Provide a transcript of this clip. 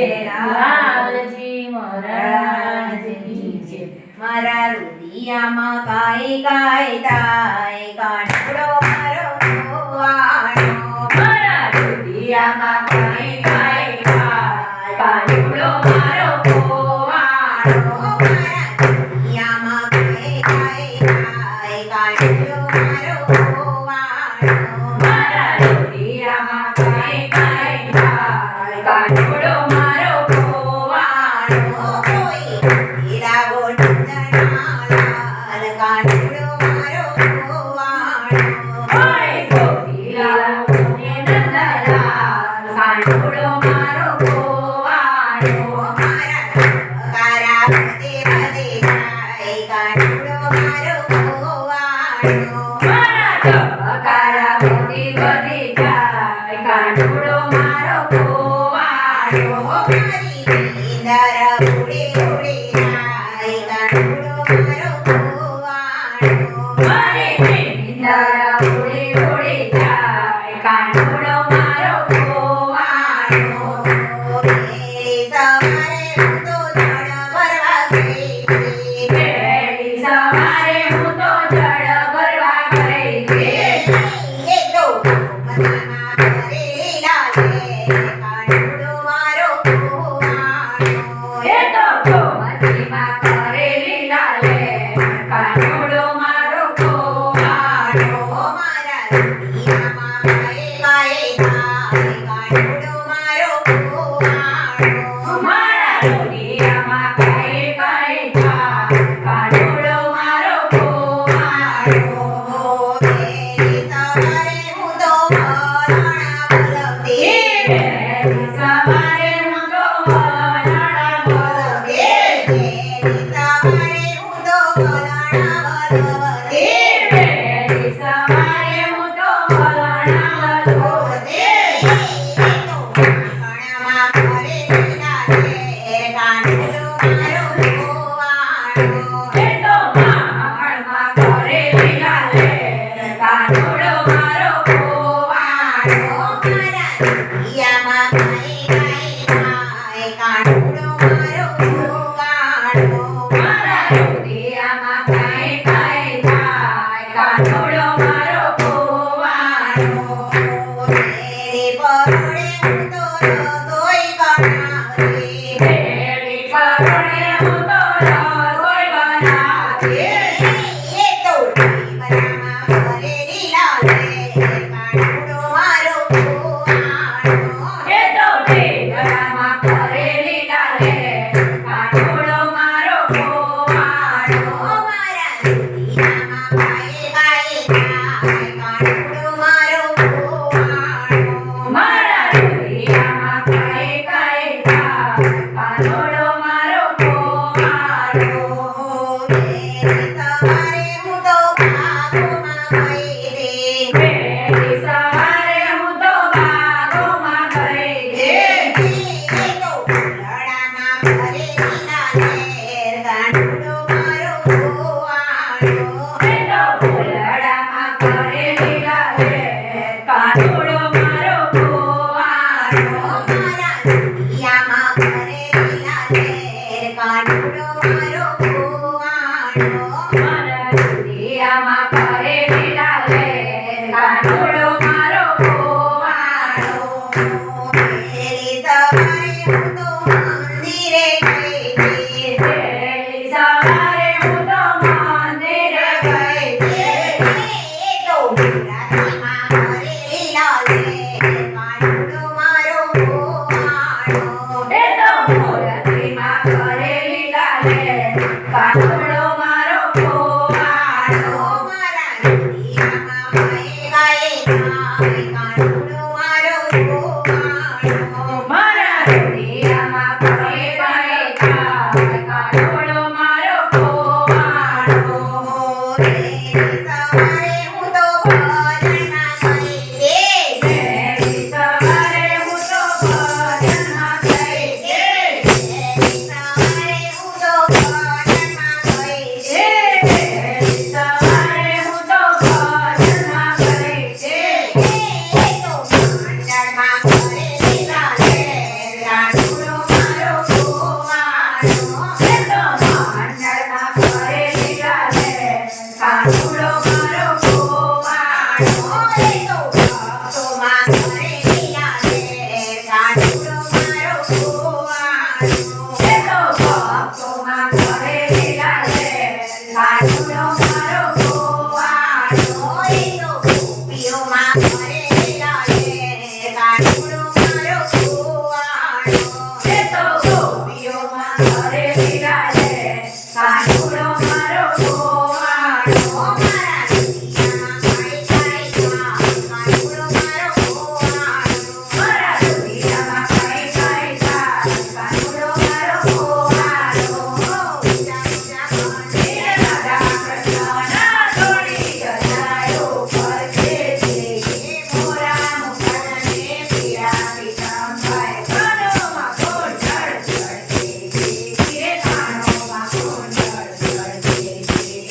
લાલજી મહારાજની જય. મારા રુદિયામાં કાંઈ કાંઈ થાય કાનુડો મારો ગોવાળો. મારા રુદિયામાં કાંઈ કાંઈ થાય કાનુડો મારો ગોવાળો. મારા રુદિયામાં કાંઈ કાંઈ થાય કાનુડો મારો ગોવાળો. મારા રુદિયામાં કાંઈ કાંઈ થાય કાનુડો મારો ગોવાળો. કોઈ હીરાવો નંદનાલાલ કાનુડો મારો ગોવાળો. ઓય ગોપીલાલ ને નંદલાલ કાનુડો મારો ગોવાળો. મારા બધે બધે જાય કાનુડો મારો ગોવાળો. મારા ચમકારા બધી બધી જાય કાનુડો મારો ગોવાળો. મારી નીંદર ઉડી ઉડી જાય કાનુડો મારો ગોવાળો. મારી નીંદર ઉડી ઉડી જાય કાનુડો મારો ગોવાળો. વહેલી સવારે હું તો જળ ભરવા ગઈ. વહેલી સવારે હું તો જળ ભરવા ગઈ. એ તો મનામાં ભરેલા છે કાનુડો મારો ગોવાળો. એ તો ગોમતીમાં કરેલી લાલે કાનુડો મારો ગોવાળો. મારા રુદિયામાં કાંઈ કાંઈ થાય કાનુડો મારો ગોવાળો. મારા રુદિયામાં કાંઈ કાંઈ થાય કાનુડો મારો ગોવાળો. વહેલી સવારે હું તો વરાણા બોલવતી. વહેલી સવારે હું તો વરાણા બોલવતી. વહેલી સવારે હું તો વરાણા બોલવતી. વહેલી સવારે હું તો વરાણા બોલવતી. ઘણામાં ભરેલા છે કાનુડો મારો ગોવાળો. એ તો માખણમાં કરેલી લાલે કાનુડો મારો ગોવાળો. મારા રુદિયામાં કાંઈ કાંઈ થાય કાનુડો મારો ગોવાળો. મારા રુદિયામાં કાંઈ કાંઈ થાય કાનુડો મારો ગોવાળો. તેરે પરોળે હું તો રસોઈ બનાવતી. વહેલી પરોળે હું તો રસોઈ બનાવતી. એ તો ટીપરામાં ભરેલી લાલે કાનુડો મારો ગોવાળો. એ તો ઢેગરામાં કરેલી લાલે કાનુડો મારો ગોવાળો. મારા રુદિયામાં કાંઈ કાંઈ થાય કાનુડો મારો ગોવાળો. મારા રુદિયામાં કાંઈ કાંઈ થાય કાનુડો મારો ગોવાળો. વહેલી સવારે હું તો બાગોમાં ગઈ. વહેલી સવારે હું તો બાગોમાં ગઈ. એ તો ફૂલડામાં ભરેલી લાલે કાનુડો મારો ગોવાળો. એ તો ફૂલડામાં કરેલી લાલે કાનુડો મારો ગોવાળો. મારા રુદિયામાં ભરેલી લાલે કાનુડો મારો ગોવાળો. મારા રુદિયામાં કરેલી લાલે કાનુડો મારો ગોવાળો. વહેલી